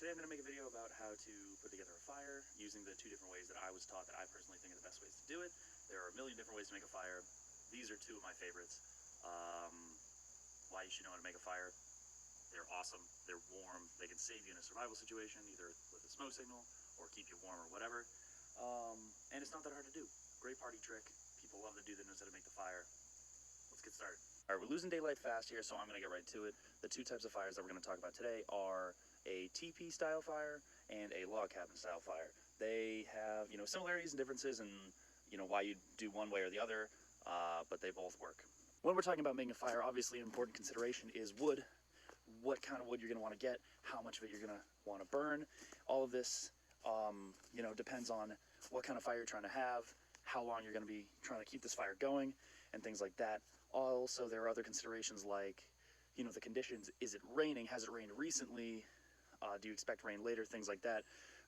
Today I'm going to make a video about how to put together a fire using the two different ways that I was taught that I personally think are the best ways to do it. There are a million different ways to make a fire. These are two of my favorites. Why you should know how to make a fire. They're awesome. They're warm. They can save you in a survival situation, either with a smoke signal or keep you warm or whatever. And it's not that hard to do. Great party trick. People love the dude that knows how to make the fire. Let's get started. All right, we're losing daylight fast here, so I'm going to get right to it. The two types of fires that we're going to talk about today are a teepee style fire and a log cabin style fire. They have, similarities and differences and, why you do one way or the other, but they both work. When we're talking about making a fire, obviously an important consideration is wood. What kind of wood you're going to want to get, how much of it you're going to want to burn. All of this, depends on what kind of fire you're trying to have, how long you're going to be trying to keep this fire going, and things like that. Also, there are other considerations like, the conditions. Is it raining? Has it rained recently? Do you expect rain later? Things like that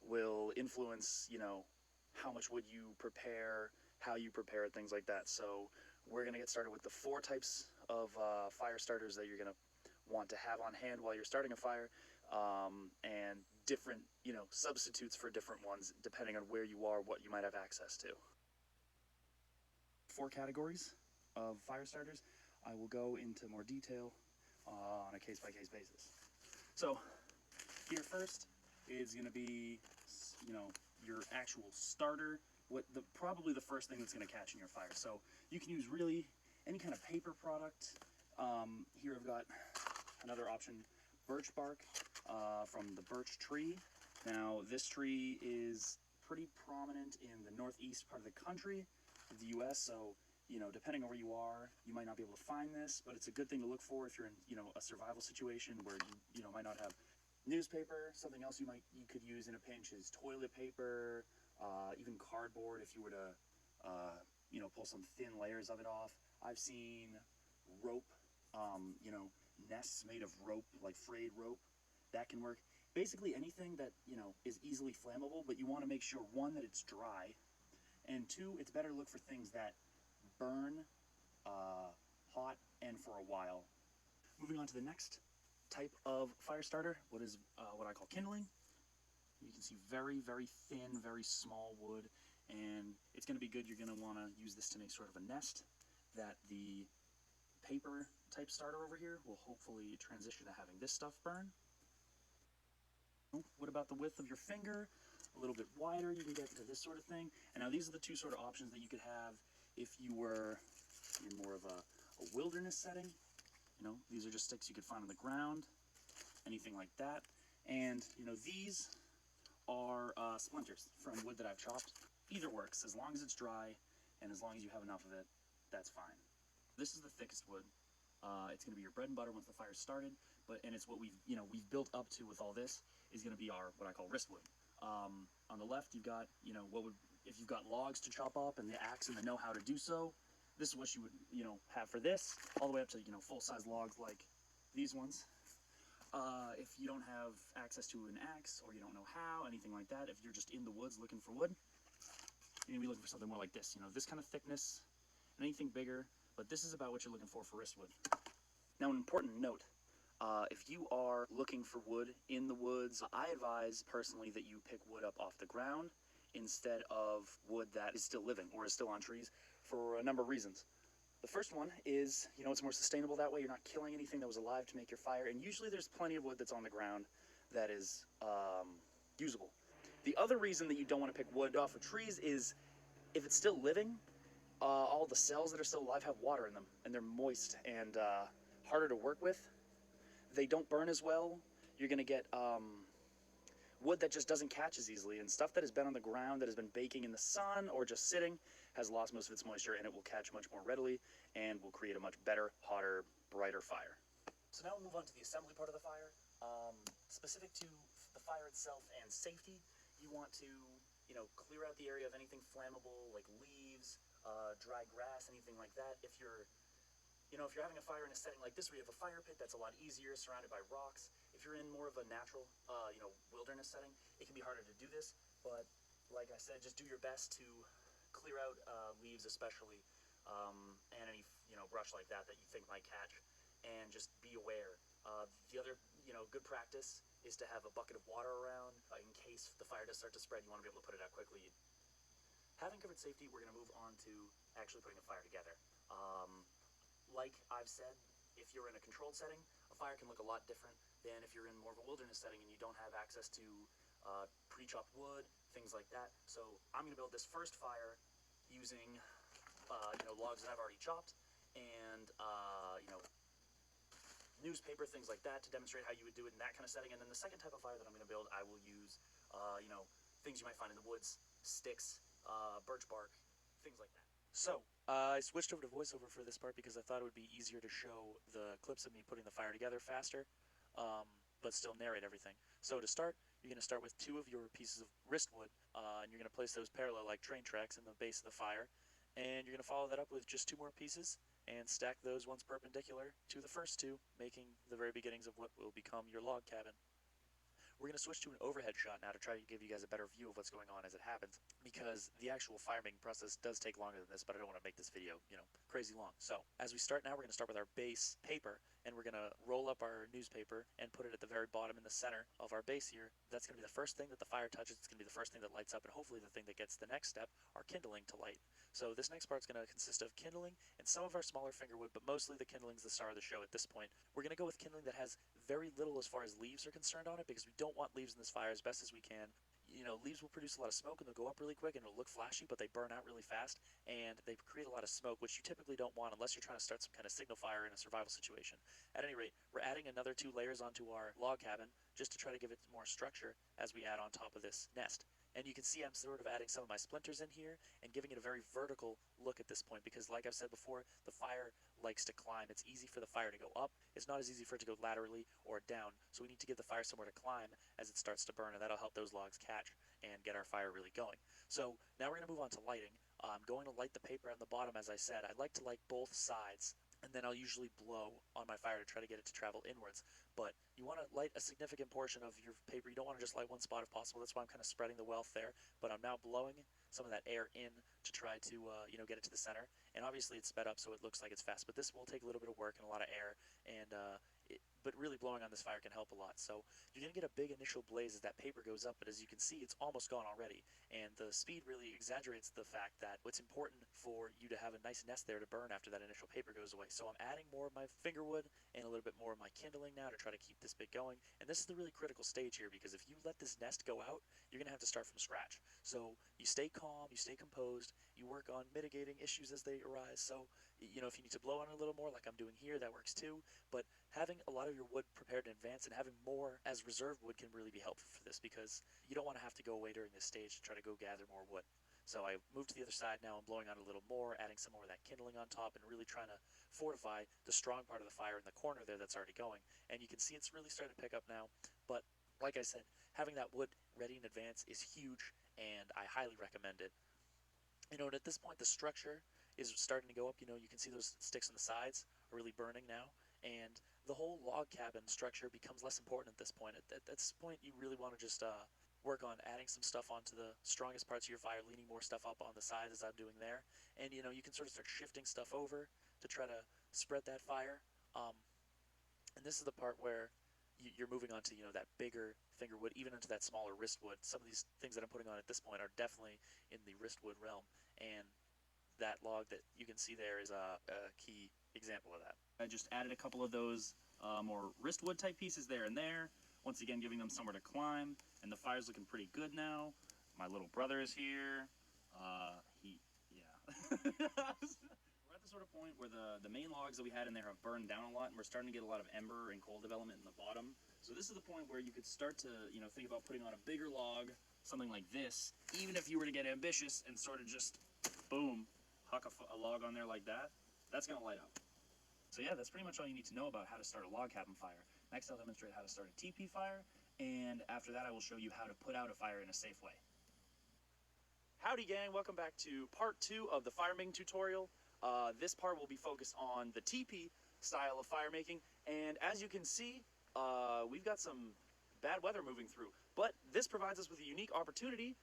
will influence, how much wood you prepare, how you prepare it, things like that. So we're going to get started with the four types of fire starters that you're going to want to have on hand while you're starting a fire, and different, substitutes for different ones depending on where you are, what you might have access to. Four categories of fire starters. I will go into more detail on a case-by-case basis. So here first is going to be, your actual starter. Probably the first thing that's going to catch in your fire. So you can use really any kind of paper product. Here I've got another option, birch bark from the birch tree. Now this tree is pretty prominent in the northeast part of the country of the U.S. So depending on where you are, you might not be able to find this, but it's a good thing to look for if you're in a survival situation where you might not have newspaper. Something else you could use in a pinch is toilet paper, even cardboard if you were to pull some thin layers of it off. I've seen rope, nests made of rope, like frayed rope. That can work. Basically anything that is easily flammable, but you want to make sure, one, that it's dry, and two, it's better to look for things that burn hot and for a while. Moving on to the next type of fire starter, what I call kindling. You can see very, very thin, very small wood, and it's going to be good. You're going to want to use this to make sort of a nest that the paper type starter over here will hopefully transition to having this stuff burn. What about the width of your finger? A little bit wider, you can get to this sort of thing. And now these are the two sort of options that you could have if you were in more of a wilderness setting. These are just sticks you could find on the ground, anything like that. And these are splinters from wood that I've chopped. Either works, as long as it's dry and as long as you have enough of it, that's fine. This is the thickest wood. It's going to be your bread and butter once the fire's started, and it's what we've built up to with all this is going to be what I call wristwood. On the left, you've got, if you've got logs to chop up and the axe and the know-how to do so, this is what you would, have for this, all the way up to, full-size logs like these ones. If you don't have access to an axe or you don't know how, anything like that, if you're just in the woods looking for wood, you're going to be looking for something more like this, this kind of thickness, and anything bigger, but this is about what you're looking for wristwood. Now, an important note. If you are looking for wood in the woods, I advise personally that you pick wood up off the ground instead of wood that is still living or is still on trees for a number of reasons. The first one is, it's more sustainable that way. You're not killing anything that was alive to make your fire, and usually there's plenty of wood that's on the ground that is usable. The other reason that you don't want to pick wood off of trees is if it's still living, all the cells that are still alive have water in them, and they're moist and harder to work with. They don't burn as well. You're going to get wood that just doesn't catch as easily, and stuff that has been on the ground, that has been baking in the sun or just sitting, has lost most of its moisture, and it will catch much more readily and will create a much better, hotter, brighter fire. So now we'll move on to the assembly part of the fire. Specific to the fire itself and safety, you want to clear out the area of anything flammable like leaves, dry grass, anything like that. If you're having a fire in a setting like this where you have a fire pit, that's a lot easier, surrounded by rocks. If you're in more of a natural, wilderness setting, it can be harder to do this. But like I said, just do your best to clear out leaves, especially, and any brush like that you think might catch, and just be aware. The other good practice is to have a bucket of water around in case the fire does start to spread. You want to be able to put it out quickly. Having covered safety, we're going to move on to actually putting the fire together. Like I've said, if you're in a controlled setting, a fire can look a lot different than if you're in more of a wilderness setting and you don't have access to pre-chopped wood, things like that. So I'm going to build this first fire using logs that I've already chopped and newspaper, things like that, to demonstrate how you would do it in that kind of setting. And then the second type of fire that I'm going to build, I will use things you might find in the woods, sticks, birch bark, things like that. So, I switched over to voiceover for this part because I thought it would be easier to show the clips of me putting the fire together faster, but still narrate everything. So to start, you're going to start with 2 of your pieces of wristwood, and you're going to place those parallel like train tracks in the base of the fire, and you're going to follow that up with just 2 more pieces, and stack those ones perpendicular to the first 2, making the very beginnings of what will become your log cabin. We're going to switch to an overhead shot now to try to give you guys a better view of what's going on as it happens, because the actual fire making process does take longer than this, but I don't want to make this video, crazy long. So, as we start now, we're going to start with our base paper, and we're going to roll up our newspaper and put it at the very bottom in the center of our base here. That's going to be the first thing that the fire touches. It's going to be the first thing that lights up, and hopefully the thing that gets the next step are kindling to light. So this next part is going to consist of kindling and some of our smaller fingerwood, but mostly the kindling is the star of the show at this point. We're going to go with kindling that has very little as far as leaves are concerned on it, because we don't want leaves in this fire as best as we can. Leaves will produce a lot of smoke and they'll go up really quick and it'll look flashy, but they burn out really fast and they create a lot of smoke, which you typically don't want unless you're trying to start some kind of signal fire in a survival situation. At any rate, we're adding another 2 layers onto our log cabin just to try to give it more structure as we add on top of this nest. And you can see I'm sort of adding some of my splinters in here and giving it a very vertical look at this point, because like I've said before, the fire likes to climb. It's easy for the fire to go up. It's not as easy for it to go laterally or down. So we need to give the fire somewhere to climb as it starts to burn, and that'll help those logs catch and get our fire really going. So now we're going to move on to lighting. I'm going to light the paper on the bottom, as I said. I like to light both sides, and then I'll usually blow on my fire to try to get it to travel inwards. But you want to light a significant portion of your paper. You don't want to just light one spot if possible. That's why I'm kind of spreading the wealth there. But I'm now blowing some of that air in to try to get it to the center. And obviously it's sped up so it looks like it's fast. But this will take a little bit of work and a lot of air. And but really blowing on this fire can help a lot. So you're going to get a big initial blaze as that paper goes up, but as you can see, it's almost gone already. And the speed really exaggerates the fact that it's important for you to have a nice nest there to burn after that initial paper goes away. So I'm adding more of my fingerwood and a little bit more of my kindling now to try to keep this bit going. And this is the really critical stage here, because if you let this nest go out, you're going to have to start from scratch. So you stay calm, you stay composed, you work on mitigating issues as they arise. So, if you need to blow on it a little more like I'm doing here, that works too. But having a lot of your wood prepared in advance and having more as reserve wood can really be helpful for this, because you don't want to have to go away during this stage to try to go gather more wood. So I moved to the other side now. I'm blowing on a little more, adding some more of that kindling on top, and really trying to fortify the strong part of the fire in the corner there that's already going. And you can see it's really starting to pick up now. But like I said, having that wood ready in advance is huge, and I highly recommend it. And at this point, the structure is starting to go up. You can see those sticks on the sides are really burning now. And the whole log cabin structure becomes less important at this point. At this point, you really want to just work on adding some stuff onto the strongest parts of your fire, leaning more stuff up on the sides as I'm doing there. And, you can sort of start shifting stuff over to try to spread that fire. And this is the part where you're moving on to, that bigger fingerwood, even into that smaller wristwood. Some of these things that I'm putting on at this point are definitely in the wristwood realm. And that log that you can see there is a key example of that. I just added a couple of those more wristwood type pieces there and there, once again giving them somewhere to climb, and the fire's looking pretty good now. My little brother is here. We're at the sort of point where the main logs that we had in there have burned down a lot, and we're starting to get a lot of ember and coal development in the bottom. So this is the point where you could start to think about putting on a bigger log, something like this, even if you were to get ambitious and sort of just boom, huck a log on there like that. That's going to light up. So yeah, that's pretty much all you need to know about how to start a log cabin fire. Next, I'll demonstrate how to start a teepee fire, and after that I will show you how to put out a fire in a safe way. Howdy gang, welcome back to part 2 of the fire making tutorial. This part will be focused on the teepee style of fire making, and as you can see, we've got some bad weather moving through, but this provides us with a unique opportunity,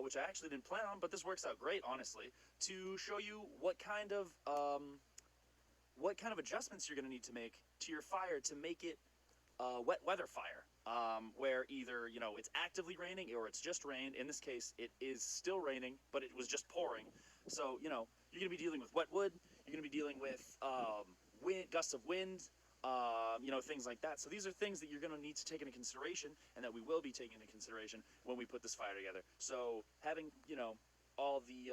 which I actually didn't plan on, but this works out great, honestly, to show you what kind of adjustments you're going to need to make to your fire to make it wet weather fire, where either, you know, it's actively raining or it's just rained. In this case, it is still raining, but it was just pouring. So, you know, you're going to be dealing with wet wood. You're going to be dealing with gusts of wind, you know, things like that. So these are things that you're going to need to take into consideration, and that we will be taking into consideration when we put this fire together. So having, you know, all the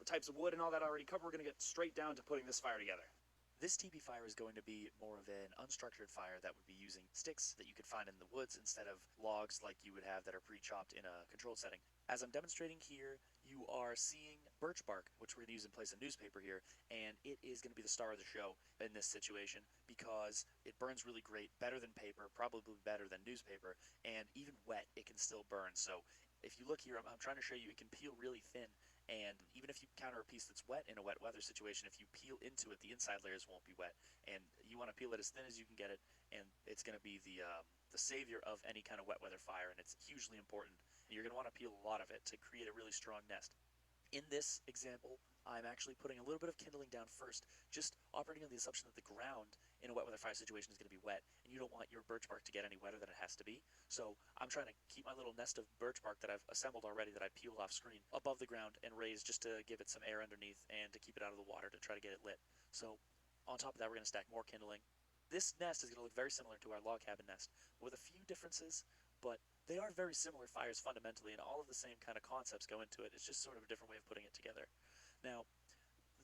types of wood and all that already covered, we're going to get straight down to putting this fire together. This teepee fire is going to be more of an unstructured fire that would be using sticks that you could find in the woods instead of logs like you would have that are pre-chopped in a controlled setting. As I'm demonstrating here, you are seeing birch bark, which we're going to use in place of newspaper here, and it is going to be the star of the show in this situation because it burns really great, better than paper, probably better than newspaper, and even wet, it can still burn. So if you look here, I'm trying to show you, it can peel really thin. And even if you encounter a piece that's wet in a wet weather situation, if you peel into it, the inside layers won't be wet. And you want to peel it as thin as you can get it, and it's going to be the savior of any kind of wet weather fire, and it's hugely important. You're going to want to peel a lot of it to create a really strong nest. In this example, I'm actually putting a little bit of kindling down first, just operating on the assumption that the ground in a wet weather fire situation is going to be wet, and you don't want your birch bark to get any wetter than it has to be. So I'm trying to keep my little nest of birch bark that I've assembled already, that I peeled off screen, above the ground and raised just to give it some air underneath and to keep it out of the water to try to get it lit. So on top of that, we're going to stack more kindling. This nest is going to look very similar to our log cabin nest, with a few differences, but they are very similar fires fundamentally, and all of the same kind of concepts go into it. It's just sort of a different way of putting it together. Now,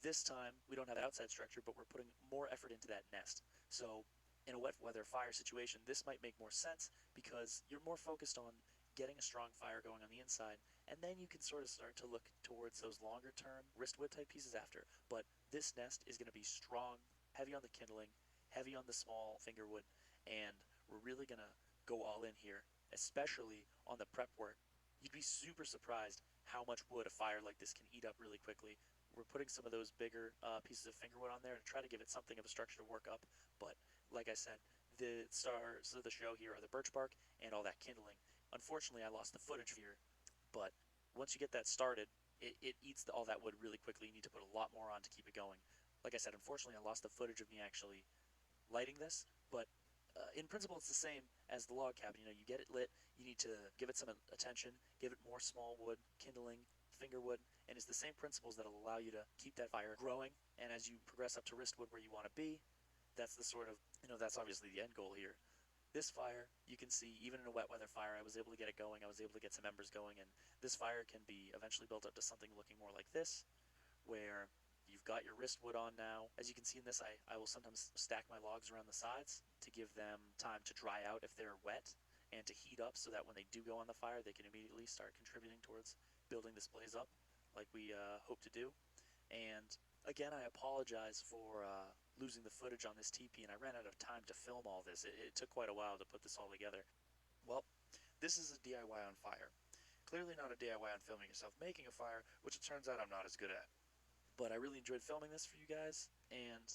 this time, we don't have that outside structure, but we're putting more effort into that nest. So in a wet weather fire situation, this might make more sense because you're more focused on getting a strong fire going on the inside, and then you can sort of start to look towards those longer term wristwood type pieces after. But this nest is going to be strong, heavy on the kindling, heavy on the small finger wood, and we're really going to go all in here, especially on the prep work. You'd be super surprised how much wood a fire like this can eat up really quickly. We're putting some of those bigger pieces of fingerwood on there to try to give it something of a structure to work up, but like I said, the stars of the show here are the birch bark and all that kindling. Unfortunately, I lost the footage here, but once you get that started, it eats all that wood really quickly. You need to put a lot more on to keep it going. Like I said, unfortunately, I lost the footage of me actually lighting this, but in principle, it's the same as the log cabin. You know, you get it lit, you need to give it some attention, give it more small wood, kindling, finger wood, and it's the same principles that'll allow you to keep that fire growing. And as you progress up to wristwood where you want to be, that's the sort of, you know, that's obviously the end goal here. This fire, you can see, even in a wet weather fire, I was able to get it going, I was able to get some embers going, and this fire can be eventually built up to something looking more like this, where you've got your wristwood on now. As you can see in this, I will sometimes stack my logs around the sides to give them time to dry out if they're wet, and to heat up so that when they do go on the fire, they can immediately start contributing towards building this blaze up like we hope to do. And again, I apologize for losing the footage on this teepee, and I ran out of time to film all this. It took quite a while to put this all together. Well, this is a DIY on fire. Clearly not a DIY on filming yourself making a fire, which it turns out I'm not as good at. But I really enjoyed filming this for you guys, and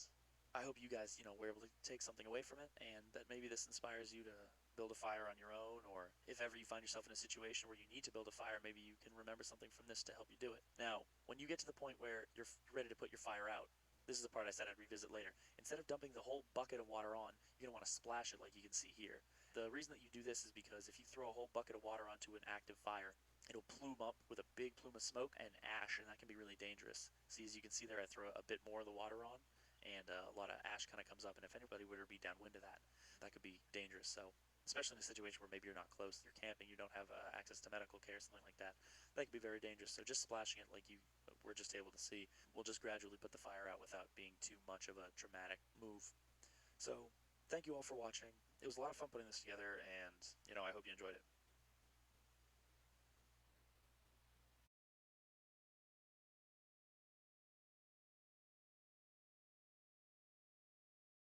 I hope you guys, you know, were able to take something away from it, and that maybe this inspires you to build a fire on your own, or if ever you find yourself in a situation where you need to build a fire, maybe you can remember something from this to help you do it. Now, when you get to the point where you're ready to put your fire out, this is the part I said I'd revisit later. Instead of dumping the whole bucket of water on, you're going to want to splash it like you can see here. The reason that you do this is because if you throw a whole bucket of water onto an active fire, it'll plume up with a big plume of smoke and ash, and that can be really dangerous. See, as you can see there, I throw a bit more of the water on, and a lot of ash kind of comes up, and if anybody were to be downwind of that, that could be dangerous. So especially in a situation where maybe you're not close, you're camping, you don't have access to medical care, something like that, that could be very dangerous. So just splashing it like you were just able to see will just gradually put the fire out without being too much of a dramatic move. So thank you all for watching. It was a lot of fun putting this together, and, you know, I hope you enjoyed it.